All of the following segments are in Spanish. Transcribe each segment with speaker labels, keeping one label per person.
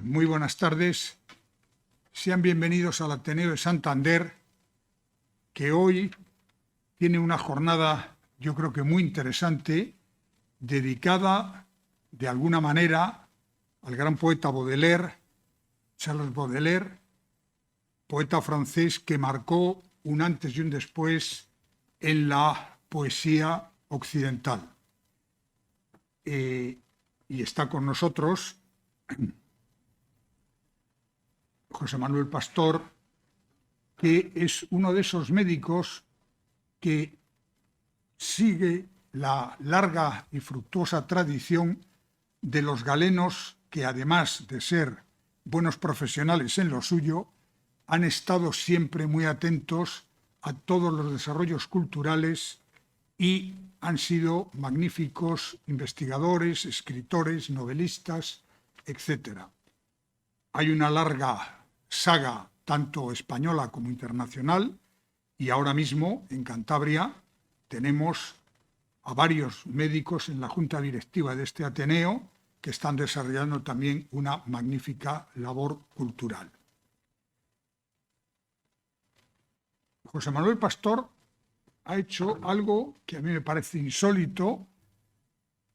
Speaker 1: Muy buenas tardes. Sean bienvenidos al Ateneo de Santander, que hoy tiene una jornada, yo creo que muy interesante, dedicada de alguna manera al gran poeta Baudelaire, Charles Baudelaire, poeta francés que marcó un antes y un después en la poesía occidental. Y está con nosotros José Manuel Pastor, que es uno de esos médicos que sigue la larga y fructuosa tradición de los galenos que, además de ser buenos profesionales en lo suyo, han estado siempre muy atentos a todos los desarrollos culturales y han sido magníficos investigadores, escritores, novelistas, etc. Hay una larga saga, tanto española como internacional, y ahora mismo en Cantabria tenemos a varios médicos en la junta directiva de este Ateneo que están desarrollando también una magnífica labor cultural. José Manuel Pastor ha hecho algo que a mí me parece insólito,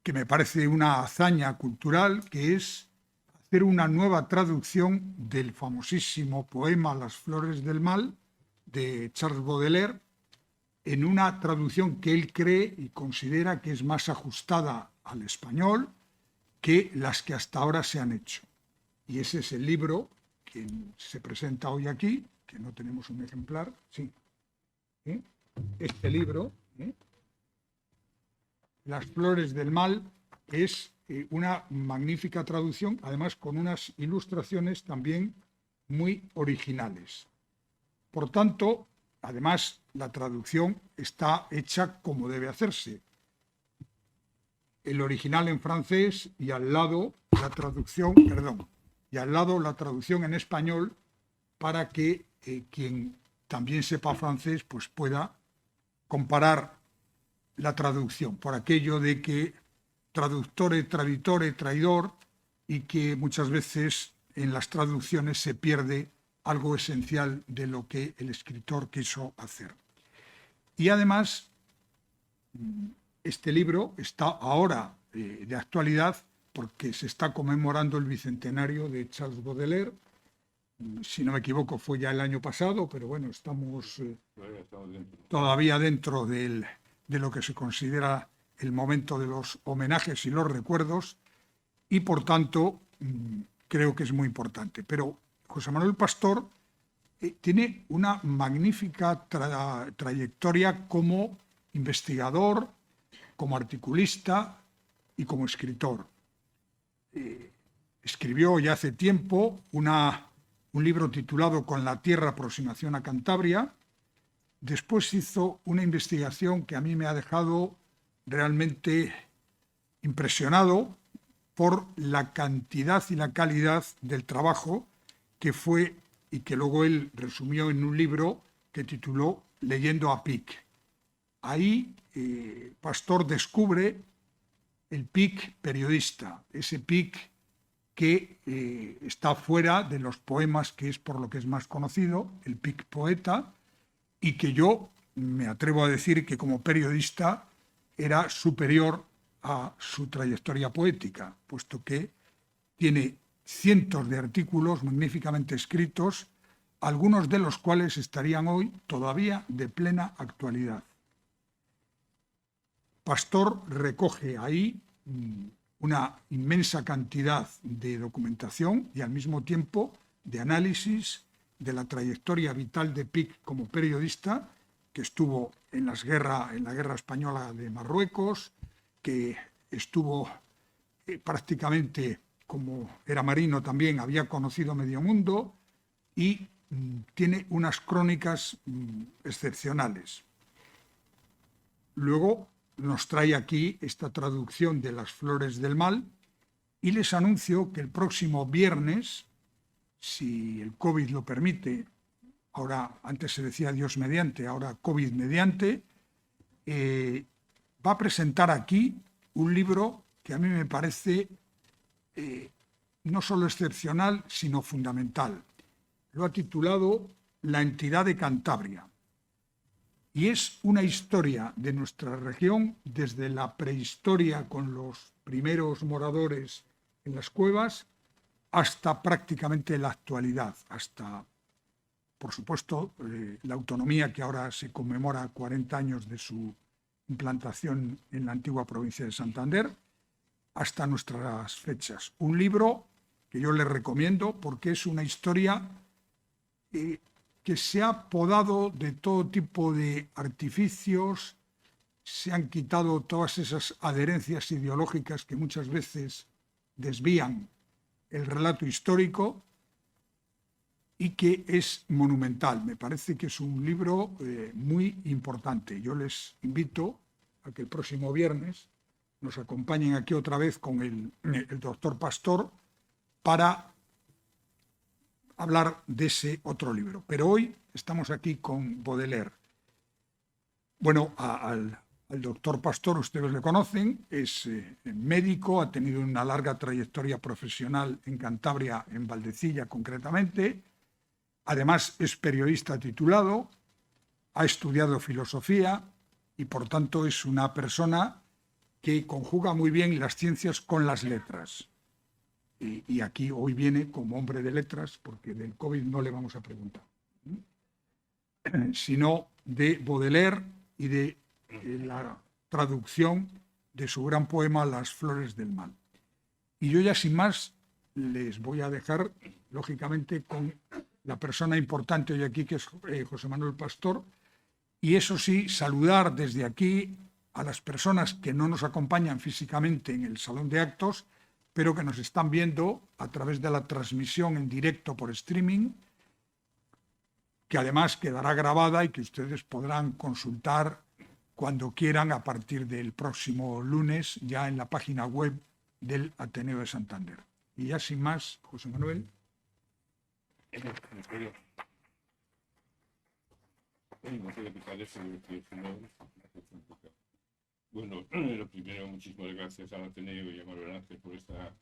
Speaker 1: que me parece una hazaña cultural, que es hacer una nueva traducción del famosísimo poema Las flores del mal de Charles Baudelaire, en una traducción que él cree y considera que es más ajustada al español que las que hasta ahora se han hecho. Y ese es el libro que se presenta hoy aquí, que no tenemos un ejemplar, sí. Este libro, Las flores del mal, es una magnífica traducción, además con unas ilustraciones también muy originales. Por tanto, además, la traducción está hecha como debe hacerse. El original en francés y al lado la traducción, la traducción en español, para que quien también sepa francés pues pueda comparar la traducción, por aquello de que traductore, traditore, traidor, y que muchas veces en las traducciones se pierde algo esencial de lo que el escritor quiso hacer. Y además, este libro está ahora de actualidad porque se está conmemorando el bicentenario de Charles Baudelaire. Si no me equivoco, fue ya el año pasado, pero bueno, estamos todavía dentro de lo que se considera el momento de los homenajes y los recuerdos, y por tanto creo que es muy importante. Pero José Manuel Pastor tiene una magnífica trayectoria como investigador, como articulista y como escritor. Escribió ya hace tiempo un libro titulado Con la Tierra, aproximación a Cantabria. Después hizo una investigación que a mí me ha dejado realmente impresionado por la cantidad y la calidad del trabajo que fue y que luego él resumió en un libro que tituló Leyendo a Pic. Ahí Pastor descubre el Pic periodista, ese Pic que está fuera de los poemas, que es por lo que es más conocido, el Pic poeta, y que yo me atrevo a decir que como periodista era superior a su trayectoria poética, puesto que tiene cientos de artículos magníficamente escritos, algunos de los cuales estarían hoy todavía de plena actualidad. Pastor recoge ahí una inmensa cantidad de documentación y al mismo tiempo de análisis de la trayectoria vital de Pic como periodista, que estuvo en la guerra española de Marruecos, que estuvo prácticamente, como era marino también, había conocido medio mundo y tiene unas crónicas excepcionales. Luego nos trae aquí esta traducción de Las flores del mal y les anuncio que el próximo viernes, si el COVID lo permite, ahora antes se decía Dios mediante, ahora COVID mediante, va a presentar aquí un libro que a mí me parece no solo excepcional, sino fundamental. Lo ha titulado La entidad de Cantabria. Y es una historia de nuestra región desde la prehistoria con los primeros moradores en las cuevas hasta prácticamente la actualidad, hasta, por supuesto, la autonomía que ahora se conmemora 40 años de su implantación en la antigua provincia de Santander, hasta nuestras fechas. Un libro que yo les recomiendo porque es una historia que se ha podado de todo tipo de artificios, se han quitado todas esas adherencias ideológicas que muchas veces desvían el relato histórico y que es monumental. Me parece que es un libro muy importante. Yo les invito a que el próximo viernes nos acompañen aquí otra vez con el doctor Pastor para hablar de ese otro libro. Pero hoy estamos aquí con Baudelaire. Bueno, al doctor Pastor ustedes le conocen, es médico, ha tenido una larga trayectoria profesional en Cantabria, en Valdecilla concretamente. Además es periodista titulado, ha estudiado filosofía y por tanto es una persona que conjuga muy bien las ciencias con las letras. Y aquí hoy viene como hombre de letras, porque del COVID no le vamos a preguntar, sino de Baudelaire y de la traducción de su gran poema Las flores del mal. Y yo ya sin más les voy a dejar, lógicamente, con la persona importante hoy aquí, que es José Manuel Pastor, y eso sí, saludar desde aquí a las personas que no nos acompañan físicamente en el salón de actos, pero que nos están viendo a través de la transmisión en directo por streaming, que además quedará grabada y que ustedes podrán consultar cuando quieran a partir del próximo lunes ya en la página web del Ateneo de Santander. Y ya sin más, José Manuel.
Speaker 2: Bueno, lo primero, muchísimas gracias al Ateneo y a Manuel Ángel por esta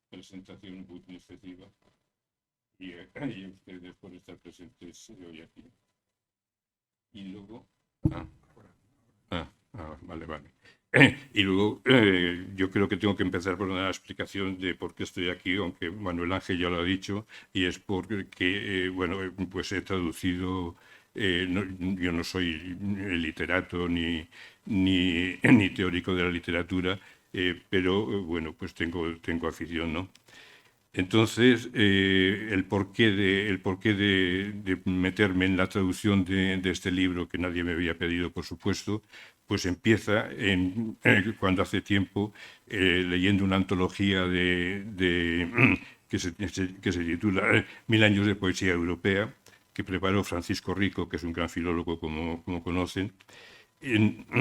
Speaker 2: presentación muy excesiva y a ustedes por estar presentes hoy aquí. Y luego... Vale. Y luego yo creo que tengo que empezar por una explicación de por qué estoy aquí, aunque Manuel Ángel ya lo ha dicho, y es porque, bueno, pues he traducido... yo no soy literato ni teórico de la literatura, pero bueno, pues tengo afición, ¿no? Entonces, el porqué de meterme en la traducción de este libro, que nadie me había pedido, por supuesto, pues empieza cuando hace tiempo, leyendo una antología que se titula 1000 años de poesía europea, que preparó Francisco Rico, que es un gran filólogo, como conocen.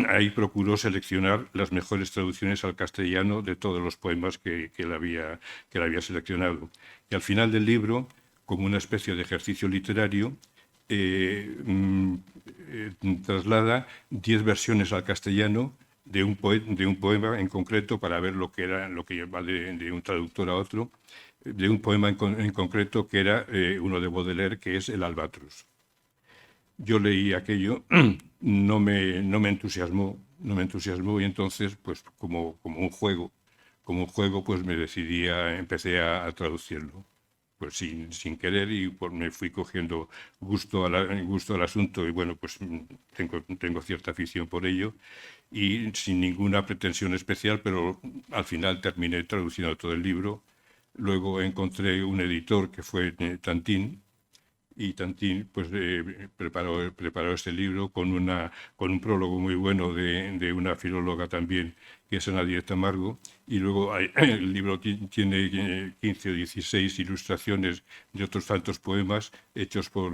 Speaker 2: Ahí procuró seleccionar las mejores traducciones al castellano de todos los poemas que él había seleccionado. Y al final del libro, como una especie de ejercicio literario, traslada 10 versiones al castellano de un poema en concreto para ver lo que va de un traductor a otro, de un poema en concreto que era uno de Baudelaire, que es El Albatros. Yo leí aquello, no me entusiasmó y entonces, pues como un juego, pues me empecé a traducirlo, pues sin querer, y pues me fui cogiendo gusto al asunto y bueno, pues tengo cierta afición por ello y sin ninguna pretensión especial, pero al final terminé traduciendo todo el libro. Luego encontré un editor que fue Tantín, y Tantín pues preparó este libro con un prólogo muy bueno de una filóloga también, que es Ana Díez Tamargo, y luego el libro tiene 15 o 16 ilustraciones de otros tantos poemas hechos por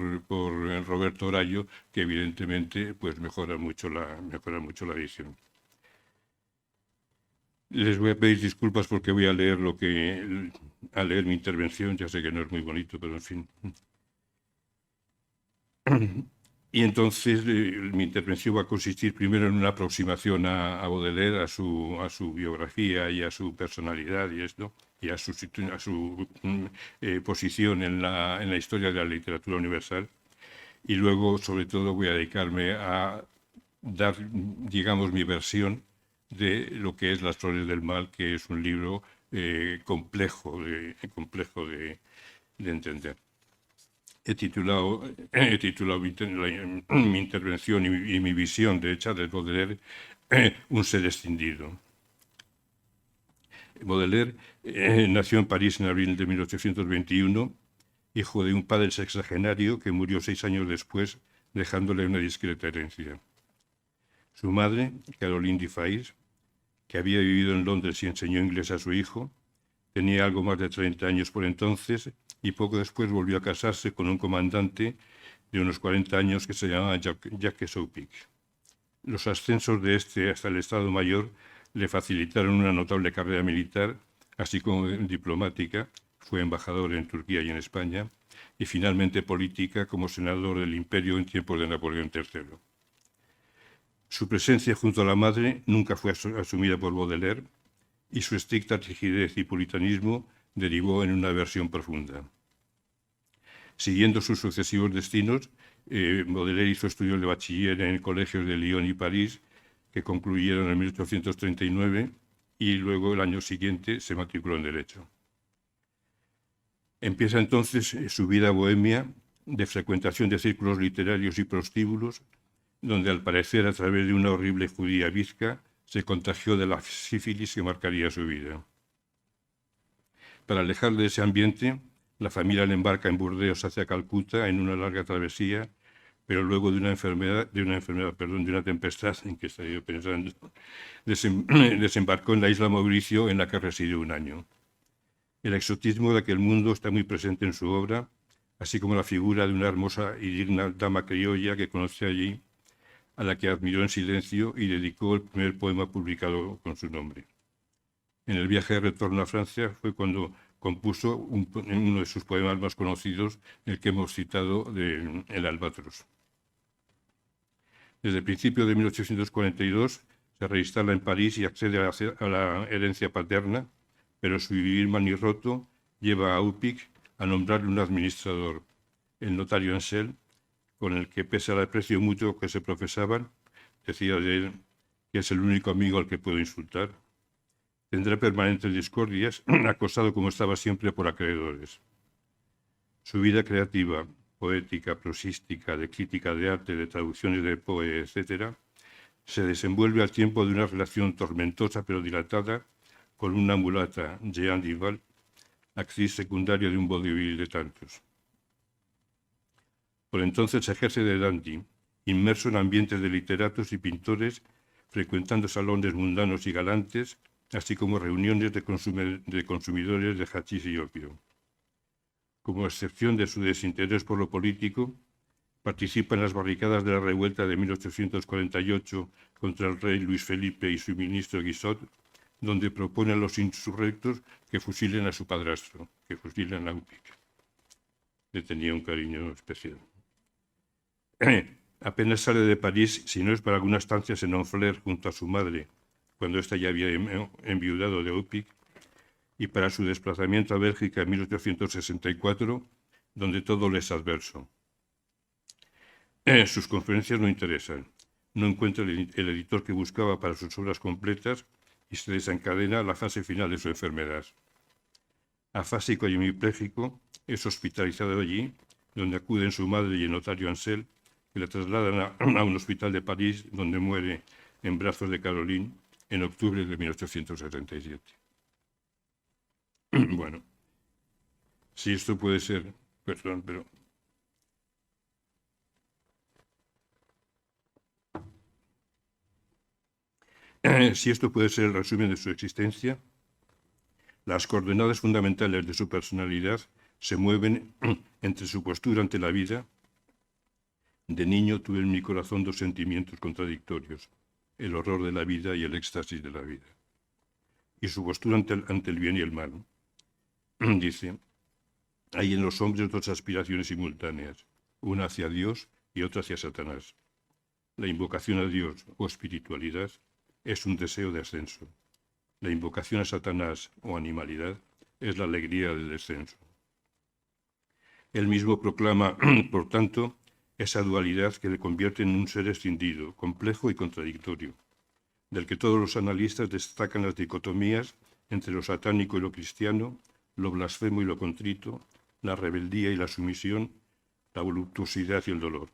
Speaker 2: Roberto Orallo, que evidentemente pues mejora mucho la edición. Les voy a pedir disculpas porque voy a leer mi intervención, ya sé que no es muy bonito, pero en fin. Y entonces mi intervención va a consistir primero en una aproximación a Baudelaire, a su biografía y a su personalidad y esto, y a su posición en la historia de la literatura universal. Y luego, sobre todo, voy a dedicarme a dar, digamos, mi versión de lo que es Las Flores del Mal, que es un libro complejo de entender. He titulado mi intervención y mi visión de Charles Baudelaire Un ser escindido. Baudelaire nació en París en abril de 1821, hijo de un padre sexagenario que murió 6 años después, dejándole una discreta herencia. Su madre, Caroline Dufay, que había vivido en Londres y enseñó inglés a su hijo, tenía algo más de 30 años por entonces y poco después volvió a casarse con un comandante de unos 40 años que se llamaba Jacques Soupic. Los ascensos de este hasta el Estado Mayor le facilitaron una notable carrera militar, así como diplomática. Fue embajador en Turquía y en España, y finalmente política como senador del Imperio en tiempos de Napoleón III. Su presencia junto a la madre nunca fue asumida por Baudelaire, y su estricta rigidez y puritanismo derivó en una aversión profunda. Siguiendo sus sucesivos destinos, Baudelaire hizo estudios de bachiller en colegios de Lyon y París, que concluyeron en 1839, y luego el año siguiente se matriculó en Derecho. Empieza entonces su vida bohemia de frecuentación de círculos literarios y prostíbulos, donde al parecer a través de una horrible judía bizca se contagió de la sífilis que marcaría su vida. Para alejarle de ese ambiente, la familia le embarca en Burdeos hacia Calcuta en una larga travesía, pero luego de una tempestad en que estaba yo pensando, desembarcó en la isla Mauricio, en la que residió 1 año. El exotismo de aquel mundo está muy presente en su obra, así como la figura de una hermosa y digna dama criolla que conoció allí, a la que admiró en silencio y dedicó el primer poema publicado con su nombre. En el viaje de retorno a Francia fue cuando compuso uno de sus poemas más conocidos, el que hemos citado, El Albatros. Desde el principio de 1842 se reinstala en París y accede a la herencia paterna, pero su vivir manirroto lleva a Upic a nombrarle un administrador, el notario Ansel, con el que, pese al aprecio mutuo que se profesaban, decía de él que es el único amigo al que puedo insultar. Tendrá permanentes discordias, acosado como estaba siempre por acreedores. Su vida creativa, poética, prosística, de crítica de arte, de traducciones de Poe, etc., se desenvuelve al tiempo de una relación tormentosa pero dilatada con una mulata, Jeanne Duval, actriz secundaria de un vodevil de tantos. Por entonces ejerce de dandy, inmerso en ambientes de literatos y pintores, frecuentando salones mundanos y galantes, así como reuniones de consumidores de hachís y opio. Como excepción de su desinterés por lo político, participa en las barricadas de la revuelta de 1848 contra el rey Luis Felipe y su ministro Guizot, donde propone a los insurrectos que fusilen a su padrastro, que fusilen a Upic. Le tenía un cariño especial. Apenas sale de París, si no es para algunas estancias en Honfleur junto a su madre, cuando ésta ya había enviudado de Upic, y para su desplazamiento a Bélgica en 1864, donde todo le es adverso. Sus conferencias no interesan, no encuentra el editor que buscaba para sus obras completas y se desencadena la fase final de su enfermedad. Afásico y hemipléjico, es hospitalizado allí, donde acuden su madre y el notario Ansel, que le trasladan a un hospital de París, donde muere en brazos de Caroline en octubre de 1877. Bueno, si esto puede ser, perdón, pero... Si esto puede ser el resumen de su existencia, las coordenadas fundamentales de su personalidad se mueven entre su postura ante la vida. De niño tuve en mi corazón 2 sentimientos contradictorios, el horror de la vida y el éxtasis de la vida. Y su postura ante el bien y el mal. Dice, hay en los hombres 2 aspiraciones simultáneas, una hacia Dios y otra hacia Satanás. La invocación a Dios o espiritualidad es un deseo de ascenso. La invocación a Satanás o animalidad es la alegría del descenso. Él mismo proclama, por tanto, esa dualidad que le convierte en un ser escindido, complejo y contradictorio, del que todos los analistas destacan las dicotomías entre lo satánico y lo cristiano, lo blasfemo y lo contrito, la rebeldía y la sumisión, la voluptuosidad y el dolor.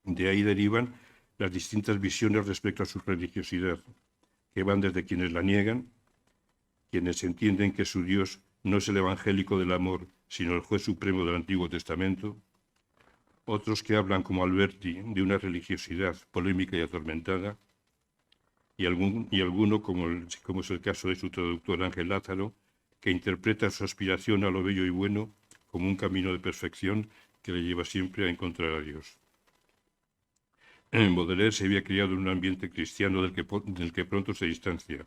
Speaker 2: De ahí derivan las distintas visiones respecto a su religiosidad, que van desde quienes la niegan, quienes entienden que su Dios no es el evangélico del amor, sino el juez supremo del Antiguo Testamento, otros que hablan como Alberti de una religiosidad polémica y atormentada, y alguno, como es el caso de su traductor Ángel Lázaro, que interpreta su aspiración a lo bello y bueno como un camino de perfección que le lleva siempre a encontrar a Dios. Baudelaire se había criado en un ambiente cristiano del que pronto se distancia,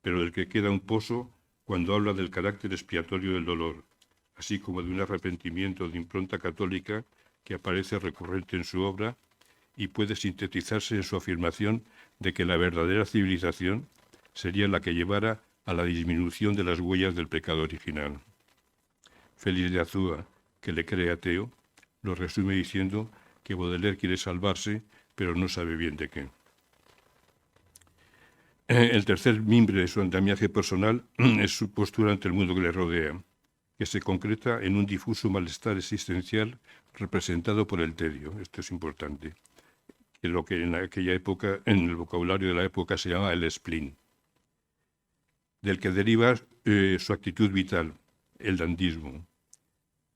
Speaker 2: pero del que queda un pozo cuando habla del carácter expiatorio del dolor, así como de un arrepentimiento de impronta católica que aparece recurrente en su obra y puede sintetizarse en su afirmación de que la verdadera civilización sería la que llevara a la disminución de las huellas del pecado original. Félix de Azúa, que le cree ateo, lo resume diciendo que Baudelaire quiere salvarse, pero no sabe bien de qué. El tercer mimbre de su andamiaje personal es su postura ante el mundo que le rodea, que se concreta en un difuso malestar existencial representado por el tedio. Esto es importante. Que lo que en aquella época, en el vocabulario de la época, se llama el spleen, del que deriva su actitud vital, el dandismo,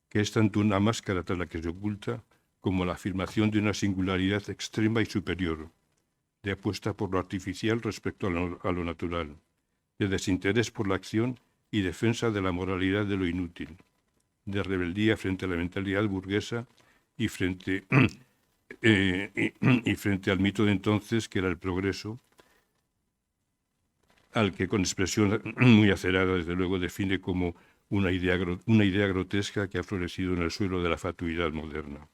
Speaker 2: que es tanto una máscara tras la que se oculta como la afirmación de una singularidad extrema y superior, de apuesta por lo artificial respecto a lo natural, de desinterés por la acción y defensa de la moralidad de lo inútil, de rebeldía frente a la mentalidad burguesa y frente al mito de entonces, que era el progreso, al que con expresión muy acerada, desde luego, define como una idea grotesca que ha florecido en el suelo de la fatuidad moderna.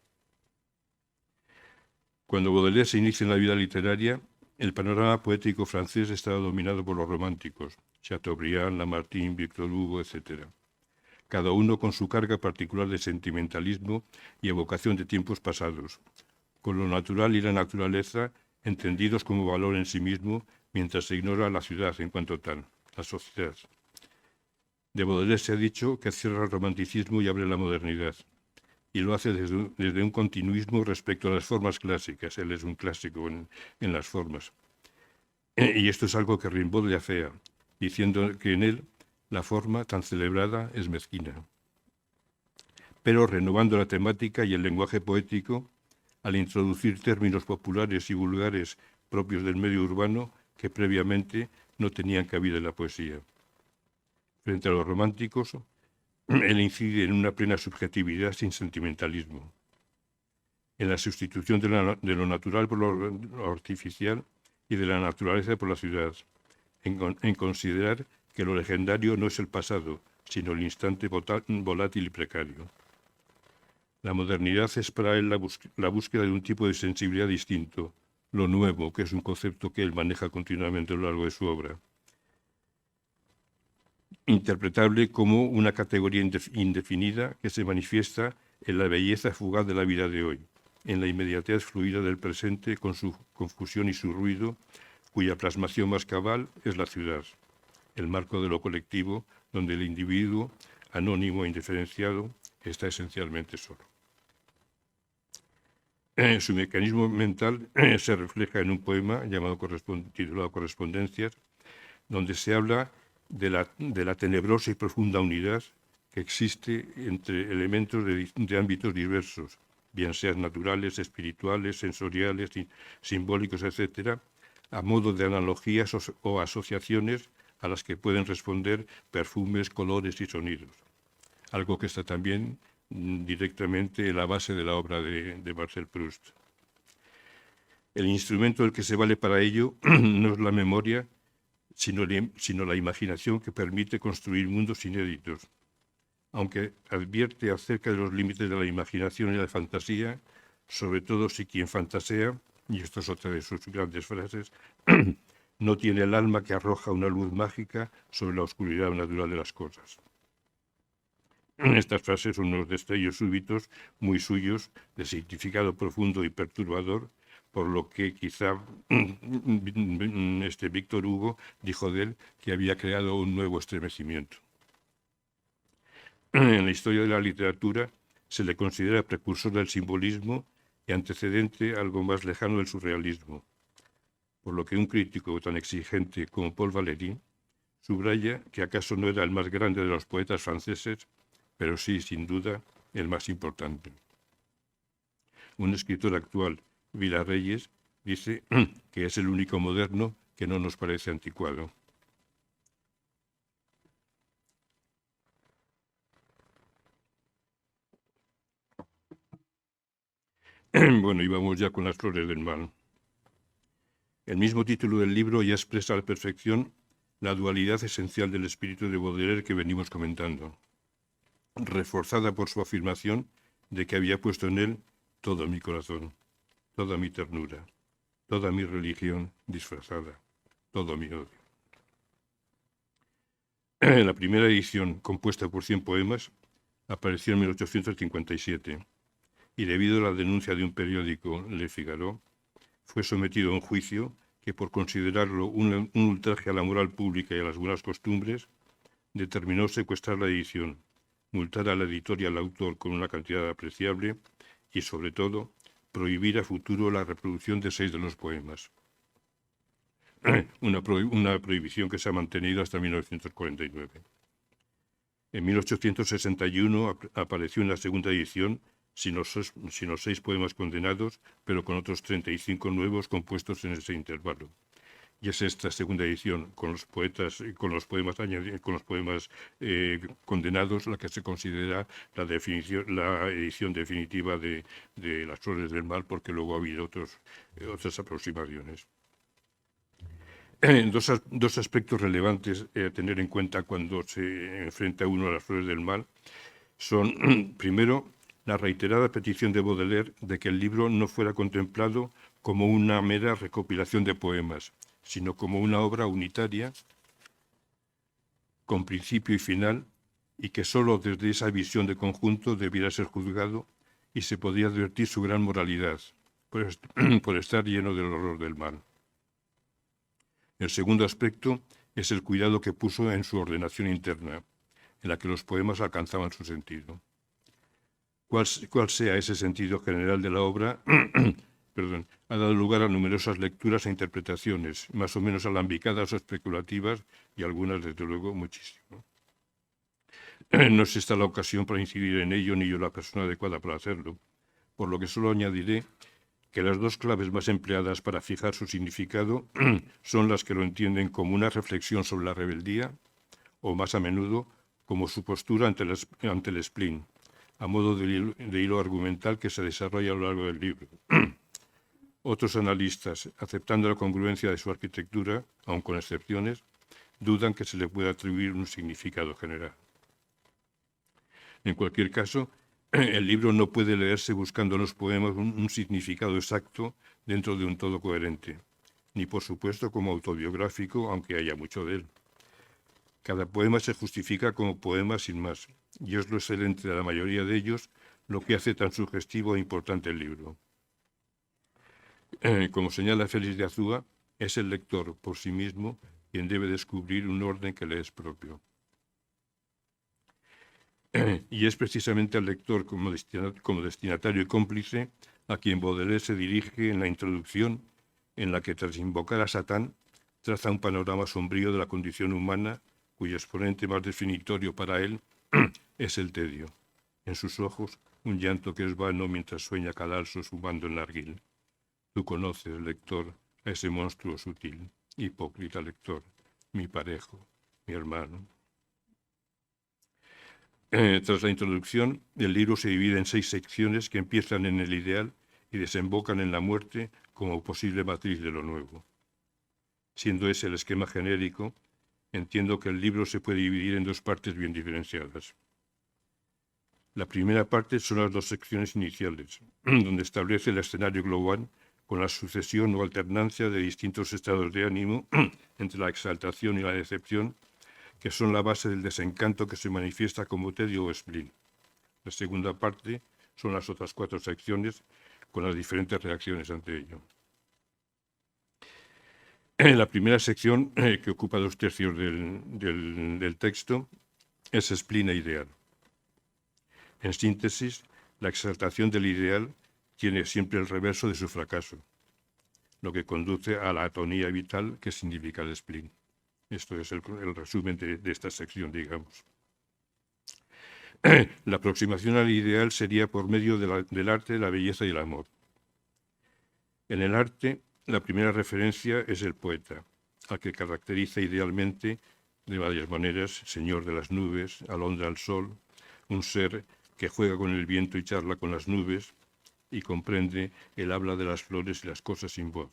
Speaker 2: Cuando Baudelaire se inicia en la vida literaria, el panorama poético francés estaba dominado por los románticos, Chateaubriand, Lamartine, Victor Hugo, etc., cada uno con su carga particular de sentimentalismo y evocación de tiempos pasados, con lo natural y la naturaleza entendidos como valor en sí mismo, mientras se ignora la ciudad en cuanto tal, la sociedad. De Baudelaire se ha dicho que cierra el romanticismo y abre la modernidad, y lo hace desde un continuismo respecto a las formas clásicas. Él es un clásico en las formas. Y esto es algo que Rimbaud le afea, diciendo que en él la forma tan celebrada es mezquina. Pero renovando la temática y el lenguaje poético, al introducir términos populares y vulgares propios del medio urbano que previamente no tenían cabida en la poesía. Frente a los románticos, él incide en una plena subjetividad sin sentimentalismo, en la sustitución de lo natural por lo artificial y de la naturaleza por la ciudad, en considerar que lo legendario no es el pasado, sino el instante volátil y precario. La modernidad es para él la búsqueda de un tipo de sensibilidad distinto, lo nuevo, que es un concepto que él maneja continuamente a lo largo de su obra, interpretable como una categoría indefinida que se manifiesta en la belleza fugaz de la vida de hoy, en la inmediatez fluida del presente con su confusión y su ruido, cuya plasmación más cabal es la ciudad, el marco de lo colectivo, donde el individuo, anónimo e indiferenciado, está esencialmente solo. Su mecanismo mental se refleja en un poema titulado Correspondencias, donde se habla de la tenebrosa y profunda unidad que existe entre elementos de ámbitos diversos, bien sean naturales, espirituales, sensoriales, simbólicos, etc., a modo de analogías o asociaciones a las que pueden responder perfumes, colores y sonidos. Algo que está también directamente en la base de la obra de Marcel Proust. El instrumento del que se vale para ello no es la memoria, sino la imaginación que permite construir mundos inéditos, aunque advierte acerca de los límites de la imaginación y la fantasía, sobre todo si quien fantasea, y esto es otra de sus grandes frases, no tiene el alma que arroja una luz mágica sobre la oscuridad natural de las cosas. Estas frases son unos destellos súbitos muy suyos, de significado profundo y perturbador, por lo que quizá Víctor Hugo dijo de él que había creado un nuevo estremecimiento. En la historia de la literatura se le considera precursor del simbolismo y antecedente algo más lejano del surrealismo, por lo que un crítico tan exigente como Paul Valéry subraya que acaso no era el más grande de los poetas franceses, pero sí, sin duda, el más importante. Un escritor actual, Villarreyes, dice que es el único moderno que no nos parece anticuado. Bueno, y vamos ya con las flores del mal. El mismo título del libro ya expresa a la perfección la dualidad esencial del espíritu de Baudelaire que venimos comentando, reforzada por su afirmación de que había puesto en él todo mi corazón, toda mi ternura, toda mi religión disfrazada, todo mi odio. La primera edición, compuesta por 100 poemas, apareció en 1857 y debido a la denuncia de un periódico, Le Figaro, fue sometido a un juicio que, por considerarlo un ultraje a la moral pública y a las buenas costumbres, determinó secuestrar la edición, multar a la editor y al autor con una cantidad apreciable y, sobre todo, prohibir a futuro la reproducción de 6 de los poemas. Una prohibición que se ha mantenido hasta 1949. En 1861 apareció una segunda edición sin los 6 poemas condenados, pero con otros 35 nuevos compuestos en ese intervalo. Y es esta segunda edición, con los poemas condenados, la que se considera la edición definitiva de Las flores del mal, porque luego ha habido otras aproximaciones. Dos aspectos relevantes a tener en cuenta cuando se enfrenta uno a Las flores del mal son, primero, la reiterada petición de Baudelaire de que el libro no fuera contemplado como una mera recopilación de poemas, sino como una obra unitaria, con principio y final, y que sólo desde esa visión de conjunto debiera ser juzgado y se podía advertir su gran moralidad, por estar lleno del horror del mal. El segundo aspecto es el cuidado que puso en su ordenación interna, en la que los poemas alcanzaban su sentido. Cuál sea ese sentido general de la obra, ha dado lugar a numerosas lecturas e interpretaciones, más o menos alambicadas o especulativas, y algunas, desde luego, muchísimo. No es esta la ocasión para incidir en ello, ni yo la persona adecuada para hacerlo, por lo que solo añadiré que las dos claves más empleadas para fijar su significado son las que lo entienden como una reflexión sobre la rebeldía, o más a menudo como su postura ante el spleen, a modo de hilo argumental que se desarrolla a lo largo del libro. Otros analistas, aceptando la congruencia de su arquitectura, aun con excepciones, dudan que se le pueda atribuir un significado general. En cualquier caso, el libro no puede leerse buscando en los poemas un significado exacto dentro de un todo coherente, ni por supuesto como autobiográfico, aunque haya mucho de él. Cada poema se justifica como poema sin más, y es lo excelente de la mayoría de ellos lo que hace tan sugestivo e importante el libro. Como señala Félix de Azúa, es el lector por sí mismo quien debe descubrir un orden que le es propio. Y es precisamente al lector como destinatario y cómplice a quien Baudelaire se dirige en la introducción, en la que, tras invocar a Satán, traza un panorama sombrío de la condición humana, cuyo exponente más definitorio para él es el tedio. En sus ojos, un llanto que es vano mientras sueña cadalso sumando en narguil. Tú conoces, lector, a ese monstruo sutil, hipócrita lector, mi parejo, mi hermano. Tras la introducción, el libro se divide en 6 secciones que empiezan en el ideal y desembocan en la muerte como posible matriz de lo nuevo. Siendo ese el esquema genérico, entiendo que el libro se puede dividir en 2 partes bien diferenciadas. La primera parte son las 2 secciones iniciales, donde establece el escenario global con la sucesión o alternancia de distintos estados de ánimo entre la exaltación y la decepción, que son la base del desencanto que se manifiesta como tedio o spleen. La segunda parte son las otras 4 secciones con las diferentes reacciones ante ello. En la primera sección, que ocupa 2/3 del texto, es spleen e ideal. En síntesis, la exaltación del ideal tiene siempre el reverso de su fracaso, lo que conduce a la atonía vital que significa el spleen. Esto es el resumen de esta sección, digamos. La aproximación al ideal sería por medio del arte, la belleza y el amor. En el arte, la primera referencia es el poeta, al que caracteriza idealmente de varias maneras: señor de las nubes, alondra al sol, un ser que juega con el viento y charla con las nubes y comprende el habla de las flores y las cosas sin voz.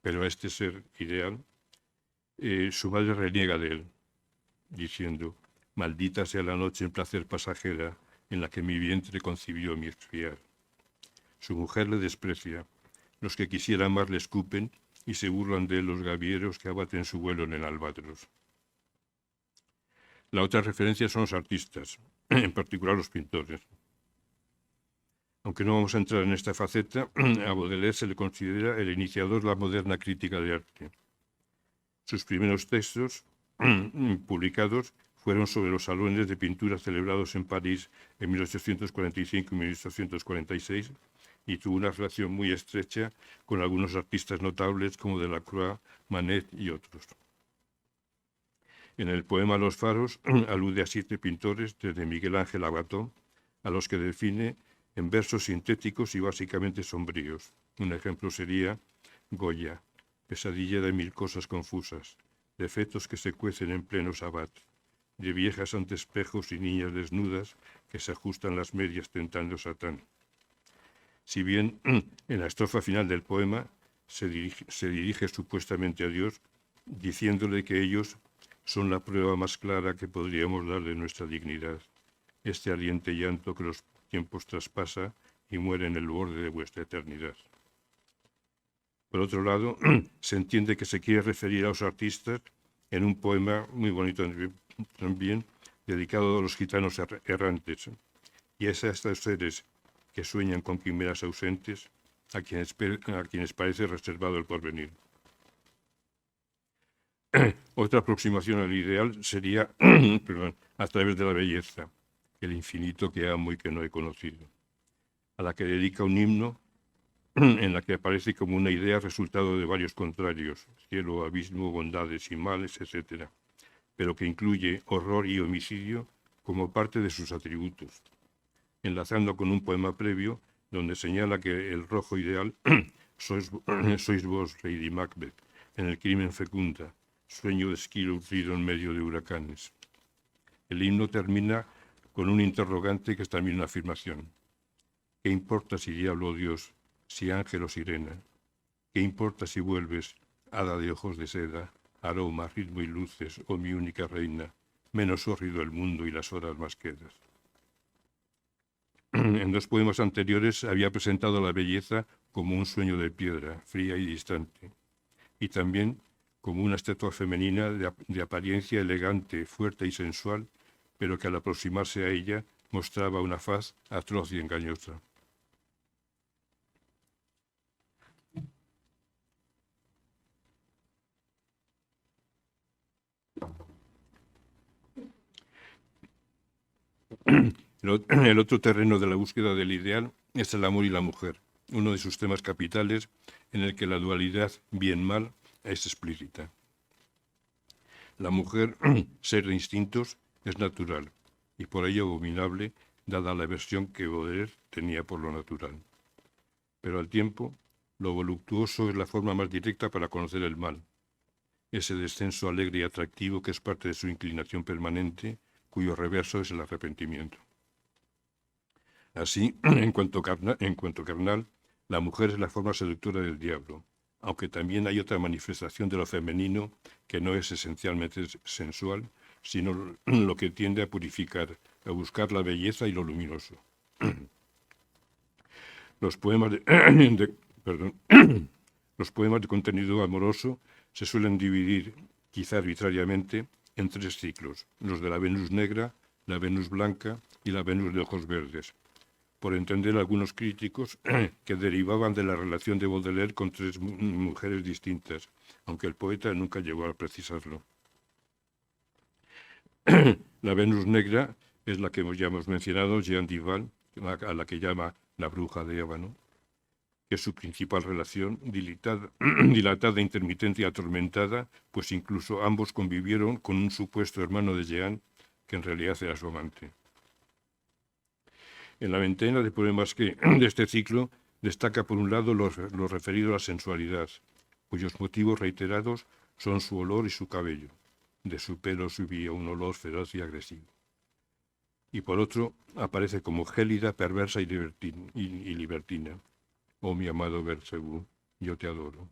Speaker 2: Pero a este ser ideal, su madre reniega de él, diciendo: maldita sea la noche en placer pasajera en la que mi vientre concibió mi expiar. Su mujer le desprecia, los que quisiera amar le escupen y se burlan de él los gavieros que abaten su vuelo en el albatros. La otra referencia son los artistas, en particular los pintores. Aunque no vamos a entrar en esta faceta, a Baudelaire se le considera el iniciador de la moderna crítica de arte. Sus primeros textos publicados fueron sobre los salones de pintura celebrados en París en 1845 y 1846, y tuvo una relación muy estrecha con algunos artistas notables como Delacroix, Manet y otros. En el poema Los faros alude a 7 pintores, desde Miguel Ángel a Watteau, a los que define en versos sintéticos y básicamente sombríos. Un ejemplo sería Goya, pesadilla de 1000 cosas confusas, de fetos que se cuecen en pleno sabbat, de viejas ante espejos y niñas desnudas que se ajustan las medias tentando a Satán. Si bien en la estrofa final del poema se dirige supuestamente a Dios, diciéndole que ellos son la prueba más clara que podríamos dar de nuestra dignidad, este ardiente llanto que los tiempos traspasa y muere en el borde de vuestra eternidad. Por otro lado, se entiende que se quiere referir a los artistas en un poema muy bonito también, dedicado a los gitanos errantes, y es a estos seres que sueñan con quimeras ausentes, a quienes parece reservado el porvenir. Otra aproximación al ideal sería a través de la belleza, el infinito que amo y que no he conocido, a la que dedica un himno en la que aparece como una idea resultado de varios contrarios, cielo, abismo, bondades y males, etc., pero que incluye horror y homicidio como parte de sus atributos, enlazando con un poema previo donde señala que el rojo ideal sois vos, Lady Macbeth, en el crimen fecunda, sueño de esquilo urdido en medio de huracanes. El himno termina con un interrogante que es también una afirmación. ¿Qué importa si diablo o Dios, si ángel o sirena? ¿Qué importa si vuelves, hada de ojos de seda, aroma, ritmo y luces, oh mi única reina, menos hórrido el mundo y las horas más quedas? En 2 poemas anteriores había presentado la belleza como un sueño de piedra, fría y distante, y también como una estatua femenina de apariencia elegante, fuerte y sensual, pero que al aproximarse a ella mostraba una faz atroz y engañosa. El otro terreno de la búsqueda del ideal es el amor y la mujer, uno de sus temas capitales en el que la dualidad bien-mal es explícita. La mujer, ser de instintos, es natural y por ello abominable, dada la aversión que Baudelaire tenía por lo natural. Pero al tiempo, lo voluptuoso es la forma más directa para conocer el mal, ese descenso alegre y atractivo que es parte de su inclinación permanente, cuyo reverso es el arrepentimiento. Así, en cuanto carnal, la mujer es la forma seductora del diablo, aunque también hay otra manifestación de lo femenino que no es esencialmente sensual, sino lo que tiende a purificar, a buscar la belleza y lo luminoso. Los poemas Perdón. Los poemas de contenido amoroso se suelen dividir, quizá arbitrariamente, en 3 ciclos: los de la Venus negra, la Venus blanca y la Venus de ojos verdes, por entender algunos críticos que derivaban de la relación de Baudelaire con 3 mujeres distintas, aunque el poeta nunca llegó a precisarlo. La Venus negra es la que ya hemos mencionado, Jeanne Dival, a la que llama la bruja de ébano, que es su principal relación, dilatada, intermitente y atormentada, pues incluso ambos convivieron con un supuesto hermano de Jeanne, que en realidad era su amante. En la veintena de poemas de este ciclo destaca por un lado lo referido a la sensualidad, cuyos motivos reiterados son su olor y su cabello. De su pelo subía un olor feroz y agresivo. Y por otro, aparece como gélida, perversa y libertina. Oh, mi amado Belcebú, yo te adoro.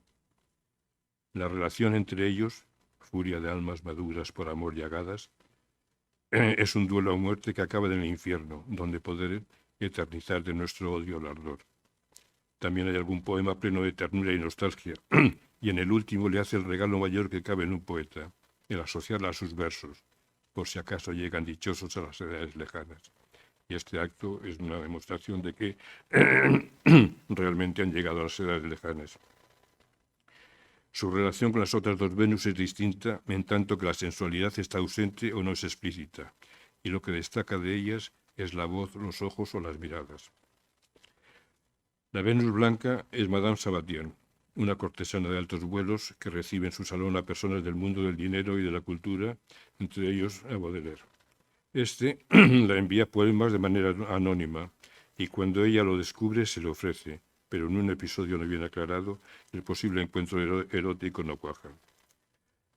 Speaker 2: La relación entre ellos, furia de almas maduras por amor llagadas, es un duelo a muerte que acaba en el infierno, donde poder eternizar de nuestro odio el ardor. También hay algún poema pleno de ternura y nostalgia, y en el último le hace el regalo mayor que cabe en un poeta, el asociarla a sus versos, por si acaso llegan dichosos a las edades lejanas. Y este acto es una demostración de que realmente han llegado a las edades lejanas. Su relación con las otras 2 Venus es distinta, en tanto que la sensualidad está ausente o no es explícita, y lo que destaca de ellas es la voz, los ojos o las miradas. La Venus blanca es Madame Sabatian, una cortesana de altos vuelos que recibe en su salón a personas del mundo del dinero y de la cultura, entre ellos a Baudelaire. Este la envía poemas de manera anónima, y cuando ella lo descubre se le ofrece, pero en un episodio no bien aclarado, el posible encuentro erótico no cuaja.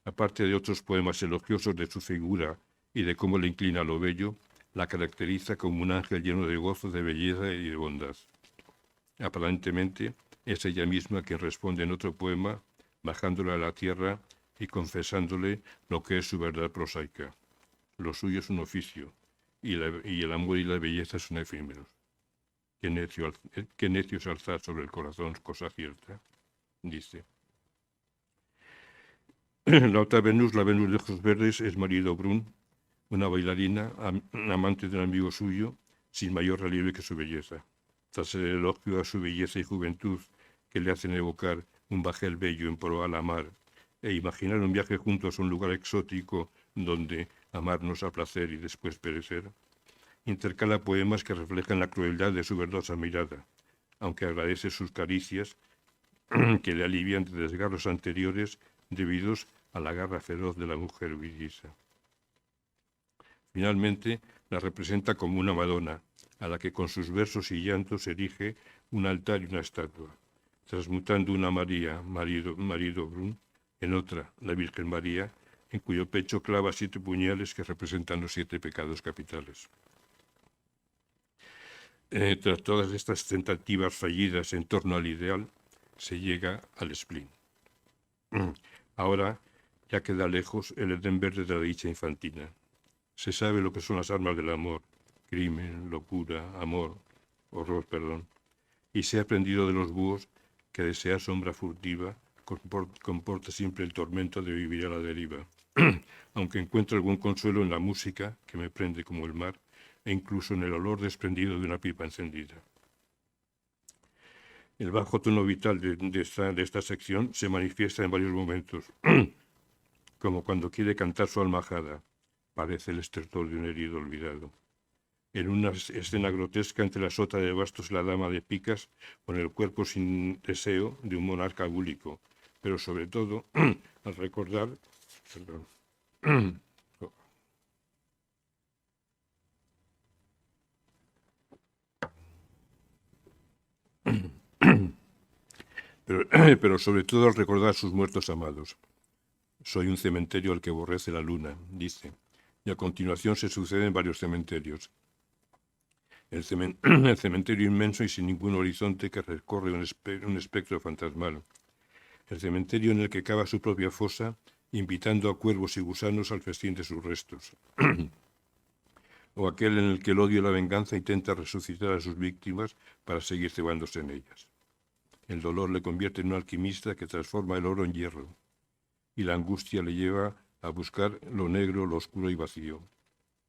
Speaker 2: Aparte de otros poemas elogiosos de su figura y de cómo le inclina a lo bello, la caracteriza como un ángel lleno de gozo, de belleza y de bondad. Aparentemente, es ella misma quien responde en otro poema, bajándole a la tierra y confesándole lo que es su verdad prosaica. Lo suyo es un oficio, y el amor y la belleza son efímeros. Qué necio es alzar sobre el corazón cosa cierta, dice. La otra Venus, la Venus de ojos verdes, es Marie Brun, una bailarina, amante de un amigo suyo, sin mayor relieve que su belleza. Tras el elogio a su belleza y juventud, que le hacen evocar un bajel bello en proa a la mar, e imaginar un viaje juntos a un lugar exótico donde amarnos a placer y después perecer, intercala poemas que reflejan la crueldad de su verdosa mirada, aunque agradece sus caricias que le alivian de desgarros anteriores debidos a la garra feroz de la mujer bellisa. Finalmente, la representa como una Madonna, a la que con sus versos y llantos erige un altar y una estatua, transmutando una María, marido Brun, en otra, la Virgen María, en cuyo pecho clava 7 puñales que representan los 7 pecados capitales. Tras todas estas tentativas fallidas en torno al ideal, se llega al spleen. Ahora ya queda lejos el Edén verde de la dicha infantina. Se sabe lo que son las armas del amor, crimen, locura, horror, y se ha aprendido de los búhos que desear sombra furtiva comporta siempre el tormento de vivir a la deriva, aunque encuentro algún consuelo en la música, que me prende como el mar, e incluso en el olor desprendido de una pipa encendida. El bajo tono vital de esta sección se manifiesta en varios momentos, como cuando quiere cantar su almajada, parece el estertor de un herido olvidado. En una escena grotesca entre la sota de bastos y la dama de picas, con el cuerpo sin deseo de un monarca búlico, pero sobre todo al recordar... pero sobre todo al recordar sus muertos amados. Soy un cementerio al que aborrece la luna, dice, y a continuación se suceden varios cementerios. El cementerio inmenso y sin ningún horizonte que recorre un espectro fantasmal. El cementerio en el que cava su propia fosa, invitando a cuervos y gusanos al festín de sus restos. O aquel en el que el odio y la venganza intenta resucitar a sus víctimas para seguir cebándose en ellas. El dolor le convierte en un alquimista que transforma el oro en hierro, y la angustia le lleva a buscar lo negro, lo oscuro y vacío,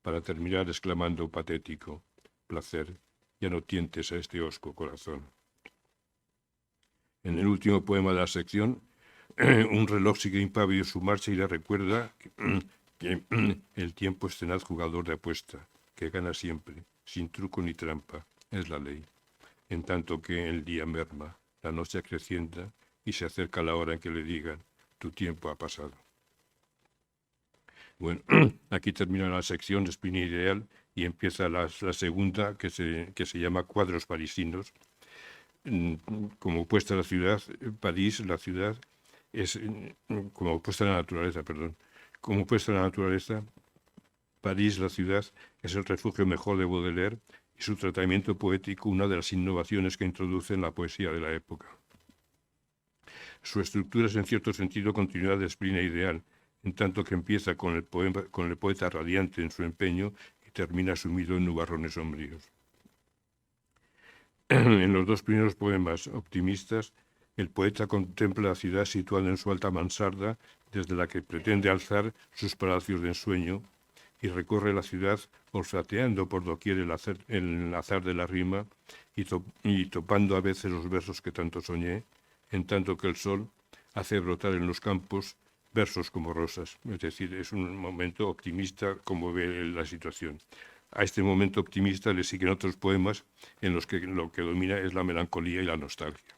Speaker 2: para terminar exclamando patético: placer, ya no tientes a este hosco corazón. En el último poema de la sección, un reloj sigue impávido su marcha y le recuerda que el tiempo es tenaz jugador de apuesta, que gana siempre, sin truco ni trampa, es la ley. En tanto que el día merma, la noche acrecienta y se acerca la hora en que le digan: tu tiempo ha pasado. Bueno, aquí termina la sección de Espina Ideal y empieza la segunda, que se llama Cuadros parisinos. Como opuesta a la ciudad, París, la ciudad, es como opuesta a la naturaleza, perdón. Como opuesta a la naturaleza, París, la ciudad, es el refugio mejor de Baudelaire y su tratamiento poético una de las innovaciones que introduce en la poesía de la época. Su estructura es en cierto sentido continuidad de Espina Ideal, en tanto que empieza con el poeta radiante en su empeño y termina sumido en nubarrones sombríos. En los dos primeros poemas optimistas, el poeta contempla la ciudad situada en su alta mansarda, desde la que pretende alzar sus palacios de ensueño, y recorre la ciudad olfateando por doquier el azar de la rima y topando a veces los versos que tanto soñé, en tanto que el sol hace brotar en los campos versos como rosas. Es decir, es un momento optimista como ve la situación. A este momento optimista le siguen otros poemas en los que lo que domina es la melancolía y la nostalgia.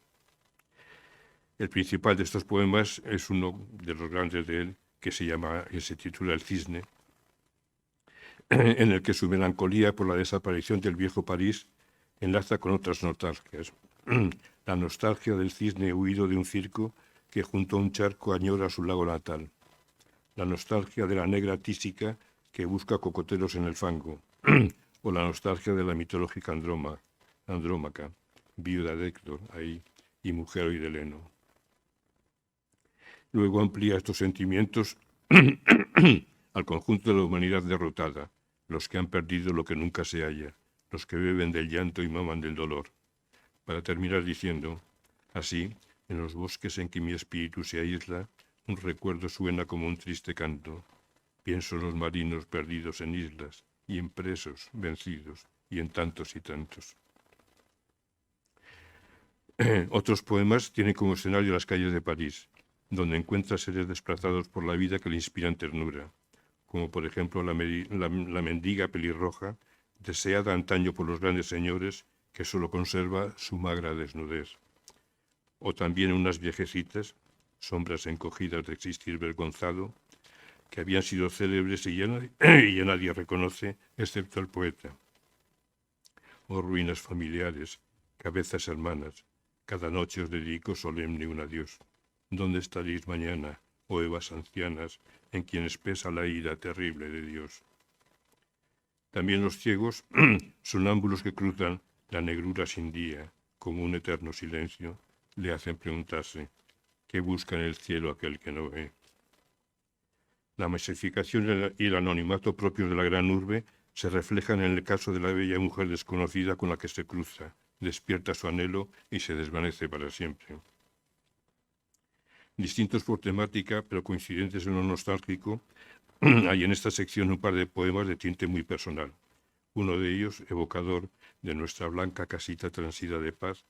Speaker 2: El principal de estos poemas es uno de los grandes de él, que se titula El Cisne, en el que su melancolía por la desaparición del viejo París enlaza con otras nostalgias. La nostalgia del cisne huido de un circo que junto a un charco añora su lago natal. La nostalgia de la negra tísica que busca cocoteros en el fango. O la nostalgia de la mitológica Andrómaca, viuda de Héctor, ahí, y mujer hoy de Heleno. Luego amplía estos sentimientos al conjunto de la humanidad derrotada, los que han perdido lo que nunca se halla, los que beben del llanto y maman del dolor. Para terminar diciendo: así, en los bosques en que mi espíritu se aísla, un recuerdo suena como un triste canto. Pienso en los marinos perdidos en islas, y en presos vencidos, y en tantos y tantos. Otros poemas tienen como escenario las calles de París, donde encuentra seres desplazados por la vida que le inspiran ternura, como por ejemplo la mendiga pelirroja, deseada antaño por los grandes señores, que solo conserva su magra desnudez. O también unas viejecitas, sombras encogidas de existir vergonzado, que habían sido célebres y ya nadie reconoce, excepto el poeta. O ruinas familiares, cabezas hermanas, cada noche os dedico solemne un adiós. ¿Dónde estaréis mañana, oh Evas ancianas, en quienes pesa la ira terrible de Dios? También los ciegos, sonámbulos que cruzan la negrura sin día, como un eterno silencio, le hacen preguntarse: ¿qué busca en el cielo aquel que no ve? La masificación y el anonimato propios de la gran urbe se reflejan en el caso de la bella mujer desconocida con la que se cruza, despierta su anhelo y se desvanece para siempre. Distintos por temática, pero coincidentes en lo nostálgico, hay en esta sección un par de poemas de tinte muy personal. Uno de ellos, evocador de nuestra blanca casita transida de paz,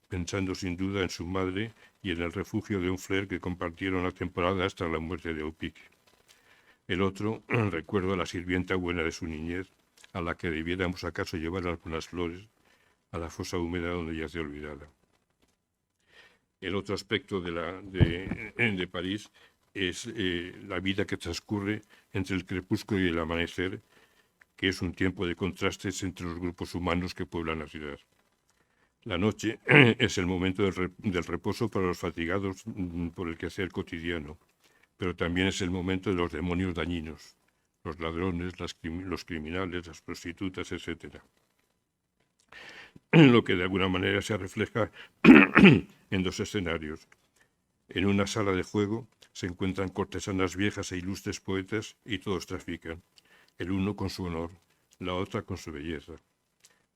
Speaker 2: pensando sin duda en su madre y en el refugio de un flair que compartieron la temporada hasta la muerte de Aupique. El otro, recuerdo a la sirvienta buena de su niñez, a la que debiéramos acaso llevar algunas flores a la fosa húmeda donde yace olvidada. El otro aspecto de París es la vida que transcurre entre el crepúsculo y el amanecer, que es un tiempo de contrastes entre los grupos humanos que pueblan la ciudad. La noche es el momento del reposo para los fatigados por el quehacer cotidiano, pero también es el momento de los demonios dañinos, los ladrones, los criminales, las prostitutas, etc. Lo que de alguna manera se refleja en dos escenarios. En una sala de juego se encuentran cortesanas viejas e ilustres poetas y todos trafican, el uno con su honor, la otra con su belleza.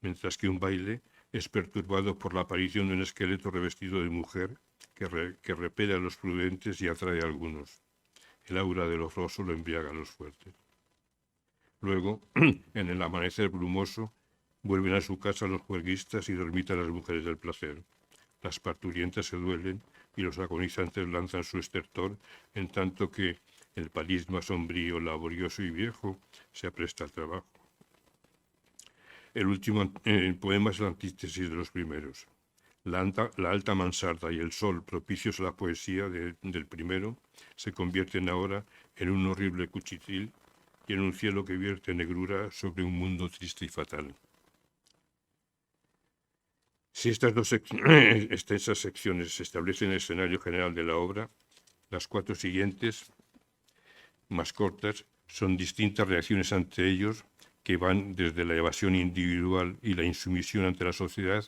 Speaker 2: Mientras que un baile es perturbado por la aparición de un esqueleto revestido de mujer que repele a los prudentes y atrae a algunos. El aura del horror solo embriaga a los fuertes. Luego, en el amanecer brumoso, vuelven a su casa los juerguistas y dormitan las mujeres del placer. Las parturientas se duelen y los agonizantes lanzan su estertor, en tanto que el palisma sombrío, laborioso y viejo se apresta al trabajo. El último poema es la antítesis de los primeros. La alta mansarda y el sol propicios a la poesía del primero se convierten ahora en un horrible cuchitril y en un cielo que vierte negrura sobre un mundo triste y fatal. Si estas dos extensas secciones establecen el escenario general de la obra, las 4 siguientes, más cortas, son distintas reacciones ante ellos que van desde la evasión individual y la insumisión ante la sociedad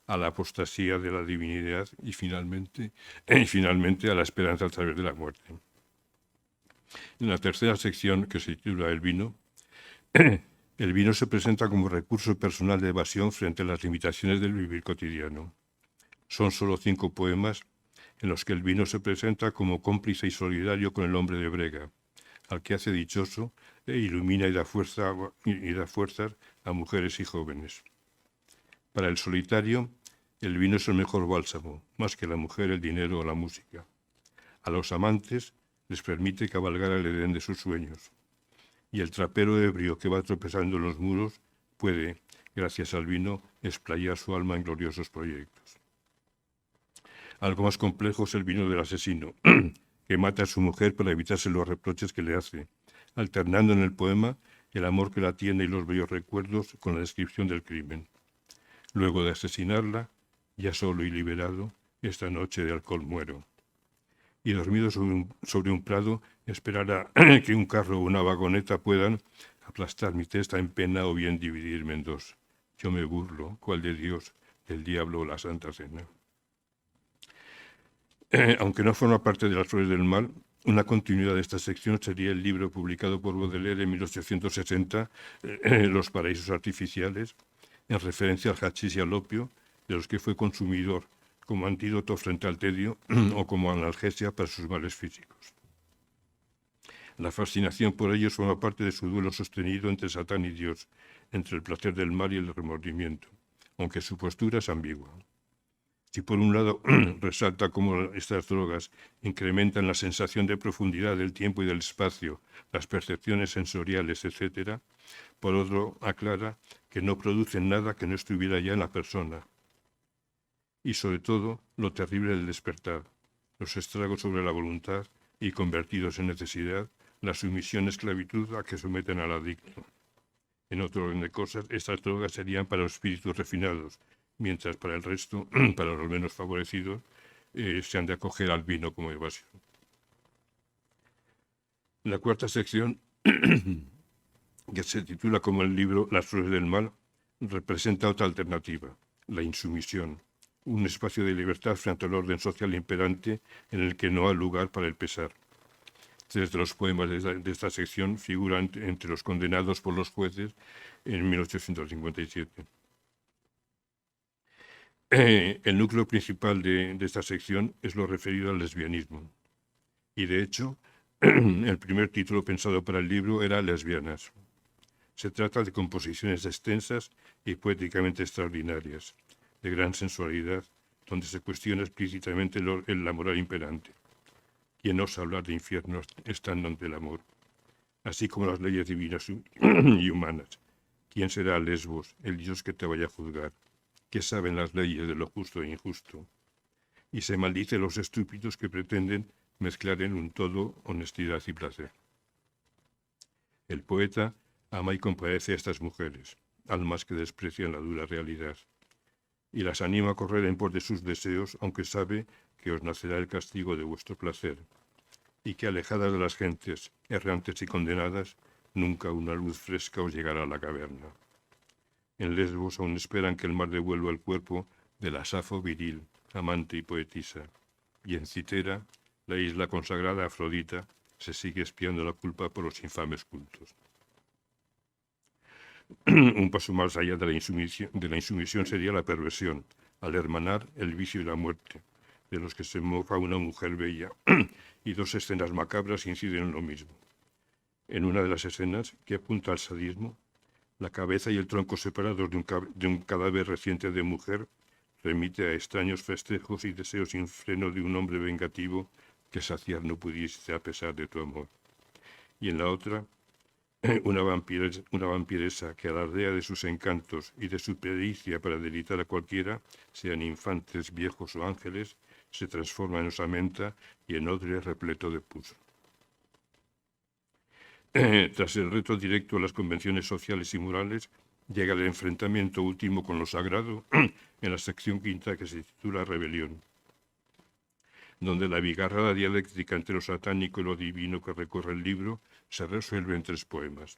Speaker 2: a la apostasía de la divinidad y finalmente a la esperanza a través de la muerte. En la tercera sección, que se titula El vino, el vino se presenta como recurso personal de evasión frente a las limitaciones del vivir cotidiano. Son solo 5 poemas en los que el vino se presenta como cómplice y solidario con el hombre de brega, al que hace dichoso e ilumina y da fuerzas a mujeres y jóvenes. Para el solitario, el vino es el mejor bálsamo, más que la mujer, el dinero o la música. A los amantes les permite cabalgar al Edén de sus sueños. Y el trapero ebrio que va tropezando en los muros puede, gracias al vino, explayar su alma en gloriosos proyectos. Algo más complejo es el vino del asesino, que mata a su mujer para evitarse los reproches que le hace, alternando en el poema el amor que la tiene y los bellos recuerdos con la descripción del crimen. Luego de asesinarla, ya solo y liberado, esta noche de alcohol muero. Y dormido sobre un prado, esperará que un carro o una vagoneta puedan aplastar mi testa en pena o bien dividirme en dos. Yo me burlo, cual de Dios, del diablo o la Santa Cena. Aunque no forma parte de las Flores del Mal, una continuidad de esta sección sería el libro publicado por Baudelaire en 1860, Los paraísos artificiales, en referencia al hachís y al opio, de los que fue consumidor como antídoto frente al tedio o como analgesia para sus males físicos. La fascinación por ellos forma parte de su duelo sostenido entre Satán y Dios, entre el placer del mal y el remordimiento, aunque su postura es ambigua. Si por un lado resalta cómo estas drogas incrementan la sensación de profundidad del tiempo y del espacio, las percepciones sensoriales, etc., por otro aclara que no producen nada que no estuviera ya en la persona. Y sobre todo, lo terrible del despertar, los estragos sobre la voluntad y convertidos en necesidad, la sumisión esclavitud a que someten al adicto. En otro orden de cosas, estas drogas serían para los espíritus refinados, mientras para el resto, para los menos favorecidos, se han de acoger al vino como evasión. La cuarta sección, que se titula como el libro Las Flores del Mal, representa otra alternativa, la insumisión, un espacio de libertad frente al orden social imperante en el que no hay lugar para el pesar. 3 de los poemas de esta sección figuran entre los condenados por los jueces en 1857. El núcleo principal de esta sección es lo referido al lesbianismo. Y de hecho, el primer título pensado para el libro era Lesbianas. Se trata de composiciones extensas y poéticamente extraordinarias, de gran sensualidad, donde se cuestiona explícitamente la moral imperante. ¿Quién osa hablar de infiernos estando ante el amor? Así como las leyes divinas y humanas. ¿Quién será Lesbos, el Dios que te vaya a juzgar? ¿Qué saben las leyes de lo justo e injusto? Y se maldice a los estúpidos que pretenden mezclar en un todo honestidad y placer. El poeta ama y compadece a estas mujeres, almas que desprecian la dura realidad, y las anima a correr en pos de sus deseos, aunque sabe que os nacerá el castigo de vuestro placer, y que alejadas de las gentes, errantes y condenadas, nunca una luz fresca os llegará a la caverna. En Lesbos aún esperan que el mar devuelva el cuerpo de la Safo viril, amante y poetisa, y en Citera, la isla consagrada a Afrodita, se sigue expiando la culpa por los infames cultos. Un paso más allá de la insumisión sería la perversión, al hermanar el vicio y la muerte, de los que se mofa una mujer bella, y dos escenas macabras inciden en lo mismo. En una de las escenas, que apunta al sadismo, la cabeza y el tronco separados de un cadáver reciente de mujer remite a extraños festejos y deseos sin freno de un hombre vengativo que saciar no pudiese a pesar de tu amor. Y en la otra, una vampiresa que alardea de sus encantos y de su pericia para deleitar a cualquiera, sean infantes, viejos o ángeles, se transforma en osamenta y en odre repleto de pus. Tras el reto directo a las convenciones sociales y morales, llega el enfrentamiento último con lo sagrado en la sección quinta que se titula Rebelión, donde la bigarrada dialéctica entre lo satánico y lo divino que recorre el libro se resuelve en 3 poemas.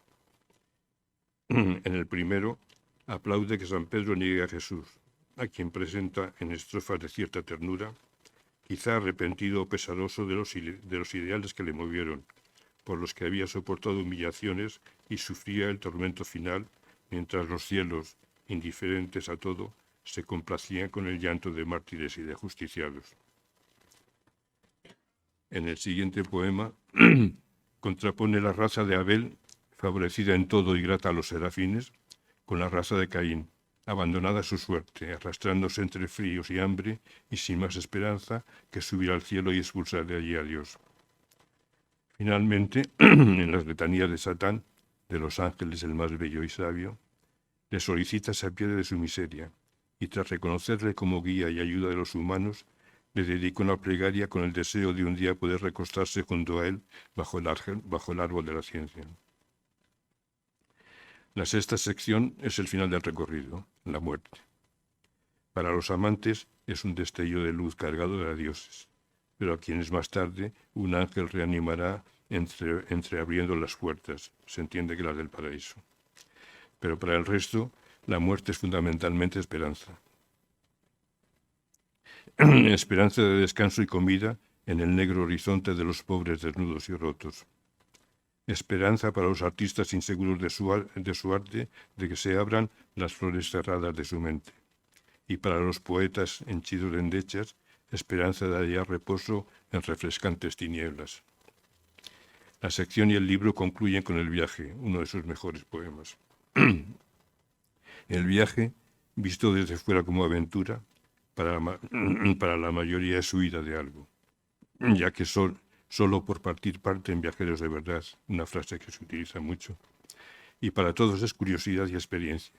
Speaker 2: En el primero, aplaude que San Pedro niegue a Jesús, a quien presenta en estrofas de cierta ternura, quizá arrepentido o pesaroso de los ideales que le movieron, por los que había soportado humillaciones y sufría el tormento final, mientras los cielos, indiferentes a todo, se complacían con el llanto de mártires y de justiciados. En el siguiente poema contrapone la raza de Abel, favorecida en todo y grata a los serafines, con la raza de Caín, abandonada a su suerte, arrastrándose entre fríos y hambre y sin más esperanza que subir al cielo y expulsar de allí a Dios. Finalmente, en las letanías de Satán, de los ángeles el más bello y sabio, le solicita se apiade de su miseria, y tras reconocerle como guía y ayuda de los humanos, le dedica una plegaria con el deseo de un día poder recostarse junto a él bajo el árbol de la ciencia. La 6ª sección es el final del recorrido, la muerte. Para los amantes es un destello de luz cargado de dioses, pero a quienes más tarde un ángel reanimará entreabriendo las puertas, se entiende que las del paraíso. Pero para el resto, la muerte es fundamentalmente esperanza. Esperanza de descanso y comida en el negro horizonte de los pobres desnudos y rotos. Esperanza para los artistas inseguros de su arte de que se abran las flores cerradas de su mente. Y para los poetas henchidos de endechas, esperanza de hallar reposo en refrescantes tinieblas. La sección y el libro concluyen con El viaje, uno de sus mejores poemas. El viaje, visto desde fuera como aventura, para la mayoría es huida de algo, ya que solo por parten viajeros de verdad, una frase que se utiliza mucho, y para todos es curiosidad y experiencia.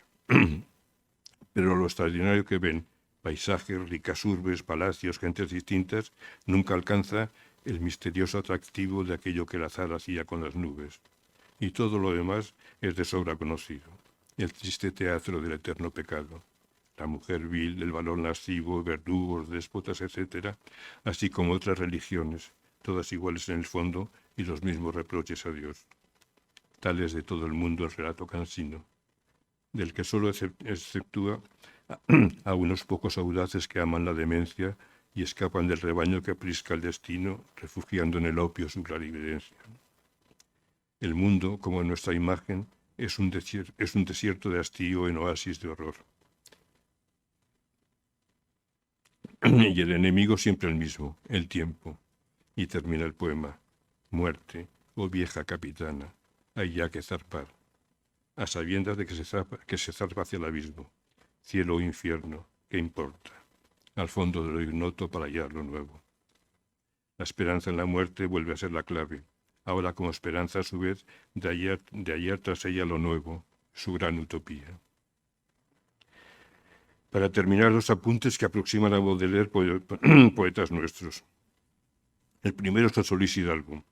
Speaker 2: Pero lo extraordinario que ven, paisajes, ricas urbes, palacios, gentes distintas, nunca alcanza el misterioso atractivo de aquello que el azar hacía con las nubes. Y todo lo demás es de sobra conocido. El triste teatro del eterno pecado, la mujer vil, el valor lascivo, verdugos, déspotas, etc., así como otras religiones, todas iguales en el fondo y los mismos reproches a Dios. Tal es de todo el mundo el relato cansino, del que solo exceptúa a unos pocos audaces que aman la demencia y escapan del rebaño que aprisca el destino, refugiando en el opio su clarividencia. El mundo, como en nuestra imagen, es un desierto de hastío en oasis de horror. Y el enemigo siempre el mismo, el tiempo. Y termina el poema. Muerte, oh vieja capitana, hay ya que zarpar. A sabiendas de que se zarpa hacia el abismo. Cielo o infierno, ¿qué importa? Al fondo de lo ignoto para hallar lo nuevo. La esperanza en la muerte vuelve a ser la clave, ahora como esperanza a su vez de hallar tras ella lo nuevo, su gran utopía. Para terminar, los apuntes que aproximan a Baudelaire, poetas nuestros. El primero es Solís Hidalgo,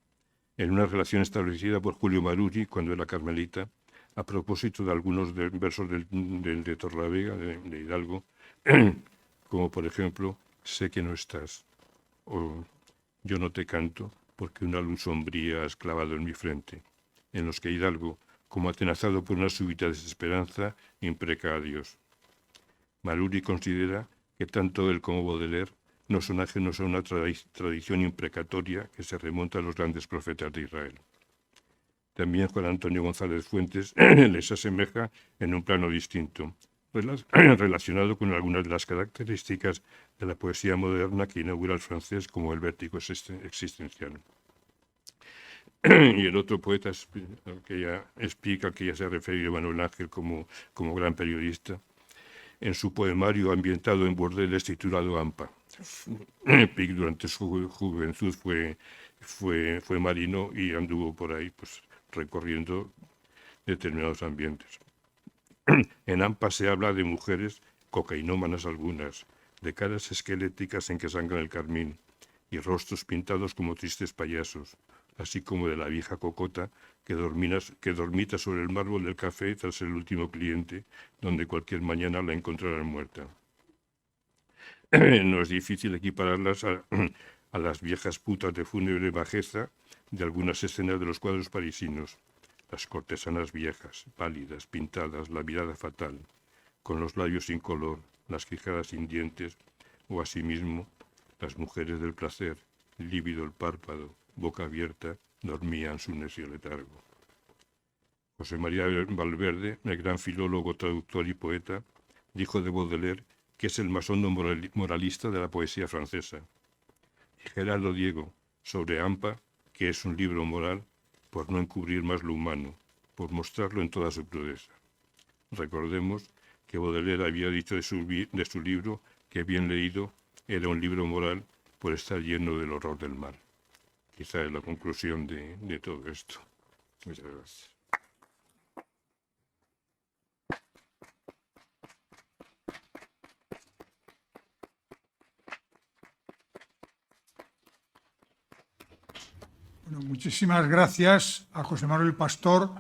Speaker 2: en una relación establecida por Julio Maruri cuando era carmelita, a propósito de algunos versos de Torlavega, de Hidalgo, como por ejemplo, sé que no estás, o yo no te canto porque una luz sombría has clavado en mi frente, en los que Hidalgo, como atenazado por una súbita desesperanza, impreca a Dios. Maruri considera que tanto él como Baudelaire no son ajenos a una tradición imprecatoria que se remonta a los grandes profetas de Israel. También Juan Antonio González Fuentes les asemeja en un plano distinto, relacionado con algunas de las características de la poesía moderna que inaugura el francés, como el vértigo existencial. Y el otro poeta al que ya explica, al que ya se ha referido Manuel Ángel como gran periodista, en su poemario ambientado en Bordeles titulado Ampa. Pic durante su juventud fue marino y anduvo por ahí pues, recorriendo determinados ambientes. En Ampa se habla de mujeres cocainómanas algunas, de caras esqueléticas en que sangran el carmín y rostros pintados como tristes payasos, así como de la vieja cocota que dormita sobre el mármol del café tras el último cliente, donde cualquier mañana la encontrarán muerta. No es difícil equipararlas a las viejas putas de fúnebre bajeza de algunas escenas de los cuadros parisinos. Las cortesanas viejas, pálidas, pintadas, la mirada fatal, con los labios sin color, las quijadas sin dientes, o asimismo las mujeres del placer, lívido el párpado, boca abierta, dormían su necio letargo. José María Valverde, el gran filólogo, traductor y poeta, dijo de Baudelaire que es el más hondo moralista de la poesía francesa. Y Gerardo Diego, sobre Ampa, que es un libro moral, por no encubrir más lo humano, por mostrarlo en toda su crudeza. Recordemos que Baudelaire había dicho de su libro que, bien leído, era un libro moral por estar lleno del horror del mal. Quizá es la conclusión de todo esto. Muchas gracias.
Speaker 1: Bueno, muchísimas gracias a José Manuel Pastor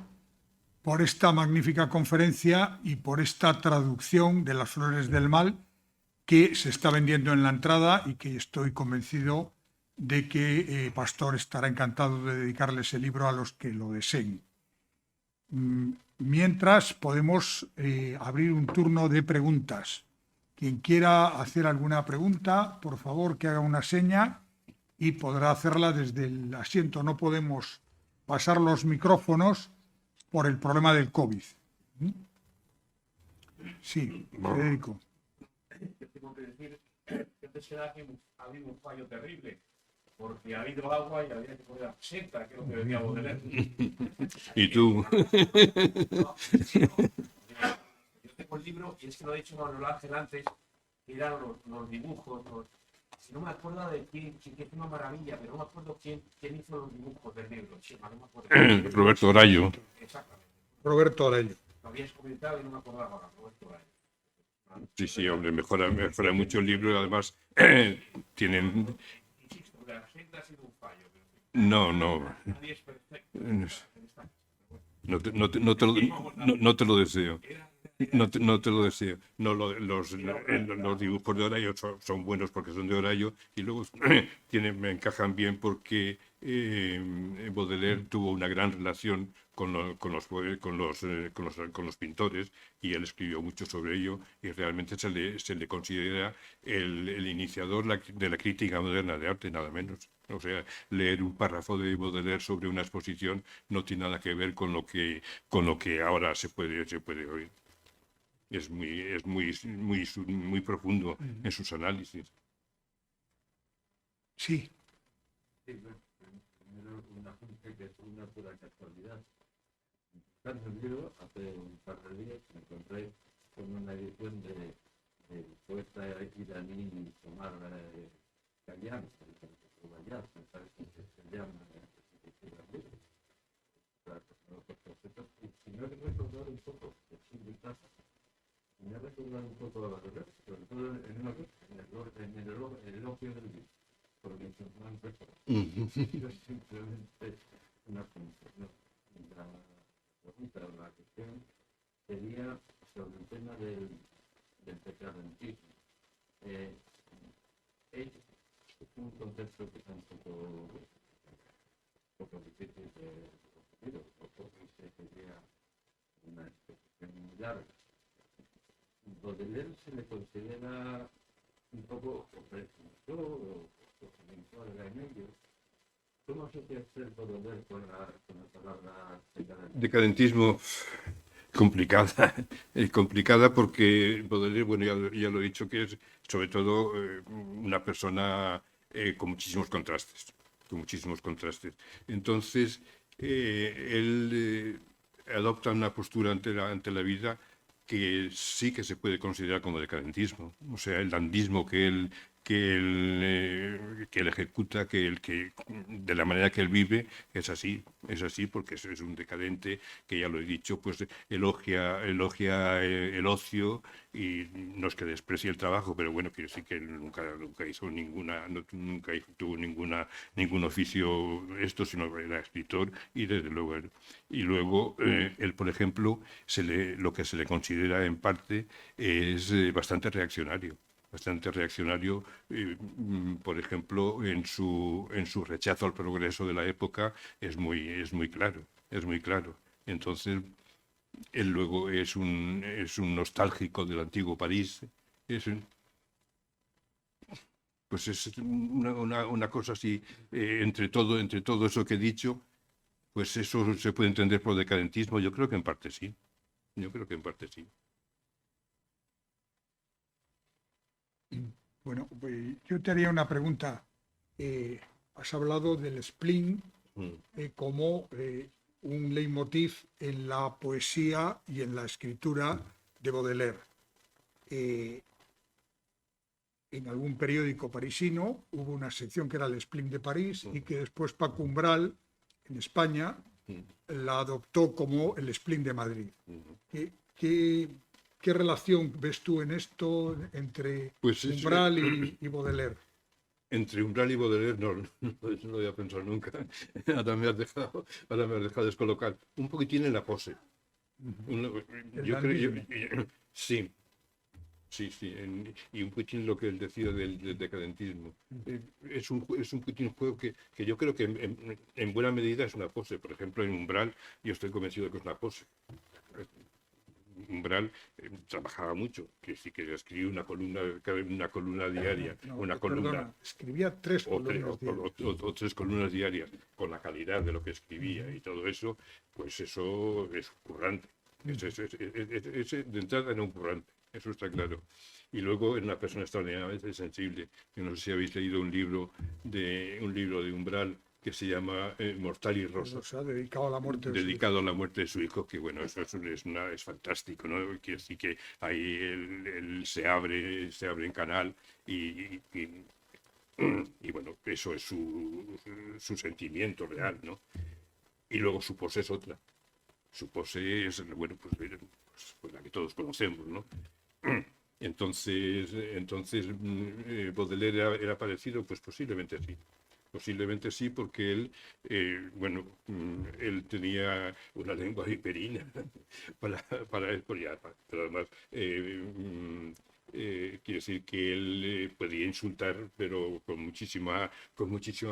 Speaker 1: por esta magnífica conferencia y por esta traducción de Las Flores del Mal que se está vendiendo en la entrada y que estoy convencido de que Pastor estará encantado de dedicarle ese libro a los que lo deseen. Mientras, podemos abrir un turno de preguntas. Quien quiera hacer alguna pregunta, por favor, que haga una seña y podrá hacerla desde el asiento. No podemos pasar los micrófonos por el problema del COVID. Sí, Federico.
Speaker 3: Yo tengo que decir que antes será que ha habido un fallo terrible, porque ha habido agua y había que poner absenta, que es lo que bebía Baudelaire.
Speaker 2: ¿Y tú?
Speaker 3: No, yo tengo el libro, y es que lo ha dicho Manuel Ángel antes, que eran los dibujos, no me acuerdo de quién, que es una maravilla, pero no me acuerdo quién hizo los dibujos del libro. Chema, no me acuerdo.
Speaker 2: Roberto Orayo.
Speaker 3: Exactamente.
Speaker 1: Roberto Arello.
Speaker 3: Lo habías comentado y no me acordaba ahora, Roberto Orayo.
Speaker 2: Sí, hombre, mejora mucho el libro y además tienen...
Speaker 3: Insisto, la agenda ha sido un fallo.
Speaker 2: No.
Speaker 3: Nadie es perfecto.
Speaker 2: No te lo deseo. No te lo deseo. No, los dibujos de Orayo son buenos porque son de Orayo y luego me encajan bien porque Baudelaire tuvo una gran relación con los pintores y él escribió mucho sobre ello y realmente se le considera el iniciador de la crítica moderna de arte, nada menos. O sea, leer un párrafo de Baudelaire sobre una exposición no tiene nada que ver con lo que ahora se puede oír. Es muy profundo en sus análisis.
Speaker 1: Sí.
Speaker 4: Primero una apunte que es una pura casualidad. Buscando el libro, hace un par de días me encontré con una edición del poeta iraní Omar Khayyam, me parece que se llama. Si no recordar un poco el siglo pasado, me ha recordado un poco a la verdad, sobre todo en una cosa, en el elogio del libro, porque no han recordado. Es simplemente una función. La pregunta o la cuestión sería sobre el tema del pecadentismo. Es un concepto que es un poco difícil de definir, porque sería una exposición muy larga. Baudelaire se le considera un poco precursor o mentor en ello. ¿Cómo se puede hacer Baudelaire con la palabra decadentismo?
Speaker 2: Decadentismo, complicada, complicada porque Baudelaire, bueno, ya lo he dicho, que es sobre todo una persona con muchísimos contrastes, Entonces, él adopta una postura ante la vida que sí que se puede considerar como decadentismo, o sea, el dandismo que él ejecuta, que de la manera que él vive, es así porque es un decadente que, ya lo he dicho, pues elogia el ocio, y no es que desprecie el trabajo, pero bueno, quiero decir que él nunca hizo nunca tuvo ningún oficio sino era escritor, y desde luego luego él, por ejemplo, lo que se le considera en parte es bastante reaccionario, por ejemplo, en su rechazo al progreso de la época es muy claro, Entonces, él luego es un nostálgico del antiguo París, pues es una cosa así, entre todo eso que he dicho, pues eso se puede entender por decadentismo. Yo creo que en parte sí.
Speaker 1: Bueno, pues yo te haría una pregunta. Has hablado del spleen como un leitmotiv en la poesía y en la escritura de Baudelaire. En algún periódico parisino hubo una sección que era el spleen de París y que después Paco Umbral, en España, la adoptó como el spleen de Madrid. ¿Qué relación ves tú en esto entre
Speaker 2: Pues
Speaker 1: Umbral y Baudelaire?
Speaker 2: Entre Umbral y Baudelaire no lo había pensado nunca. Ahora me has dejado descolocar. Un poquitín en la pose. Yo creo, sí. Y un poquitín lo que él decía del decadentismo. Es un poquitín juego que yo creo que en buena medida es una pose. Por ejemplo, en Umbral yo estoy convencido de que es una pose. Umbral trabajaba mucho, que sí que escribía una columna diaria,
Speaker 1: escribía 3 columnas diarias.
Speaker 2: O 3 columnas diarias, con la calidad de lo que escribía y todo eso, pues eso es currante. Ese de entrada era un currante, eso está claro. Y luego era una persona extraordinariamente sensible. Yo no sé si habéis leído un libro de Umbral que se llama Mortal y Rosa,
Speaker 1: dedicado a la muerte
Speaker 2: de su hijo, que bueno, eso es fantástico, ¿no? Quiere decir que ahí él se abre en canal y bueno, eso es su sentimiento real, ¿no? Y luego su pose es otra. Su pose es, bueno, pues la que todos conocemos, ¿no? Entonces Baudelaire era parecido, pues posiblemente sí, porque él, él tenía una lengua viperina pero además quiere decir que él podía insultar, pero con muchísima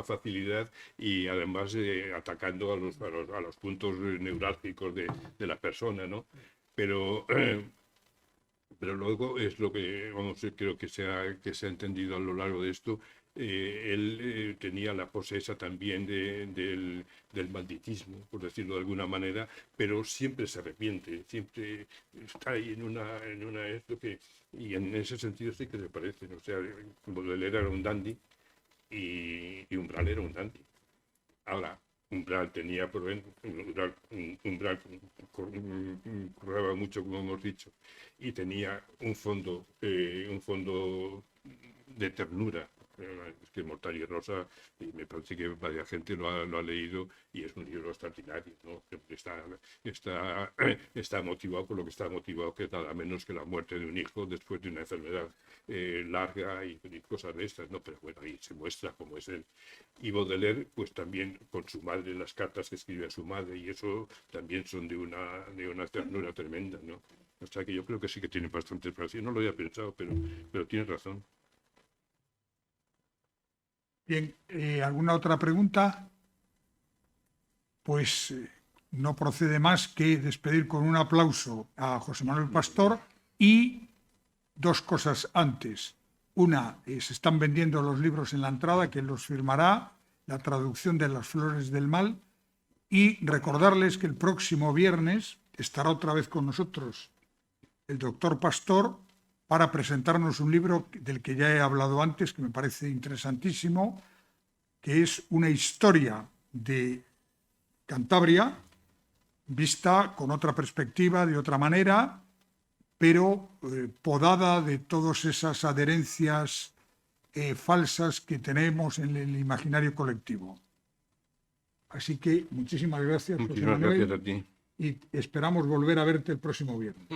Speaker 2: facilidad, y además atacando a los puntos neurálgicos de la persona, ¿no? Pero luego es lo que, creo que se ha entendido a lo largo de esto. Él tenía la pose esa también del malditismo, por decirlo de alguna manera, pero siempre se arrepiente, siempre está ahí y en ese sentido sí que se parecen. O sea, Baudelaire era un dandy y Umbral era un dandy. Ahora, Umbral curraba mucho, como hemos dicho, y tenía un fondo de ternura. Es que Mortal y Rosa, y me parece que varias gente lo ha leído, y es un libro extraordinario, ¿no? Está motivado por lo que está motivado, que es nada menos que la muerte de un hijo después de una enfermedad larga y cosas de estas, ¿no? Pero bueno, ahí se muestra cómo es él. Y Baudelaire, pues también con su madre, las cartas que escribe a su madre, y eso también son de una ternura tremenda, ¿no? O sea que yo creo que sí que tiene bastante relación. No lo había pensado, pero tienes razón.
Speaker 1: Bien, ¿alguna otra pregunta? Pues no procede más que despedir con un aplauso a José Manuel Pastor, y 2 cosas antes. Una, se están vendiendo los libros en la entrada, que los firmará, la traducción de Las Flores del Mal, Y recordarles que el próximo viernes estará otra vez con nosotros el doctor Pastor para presentarnos un libro del que ya he hablado antes, que me parece interesantísimo, que es una historia de Cantabria vista con otra perspectiva, de otra manera, pero podada de todas esas adherencias falsas que tenemos en el imaginario colectivo. Así que muchísimas gracias, José
Speaker 2: Muchísimas
Speaker 1: Manuel,
Speaker 2: gracias a ti.
Speaker 1: y esperamos volver a verte el próximo viernes.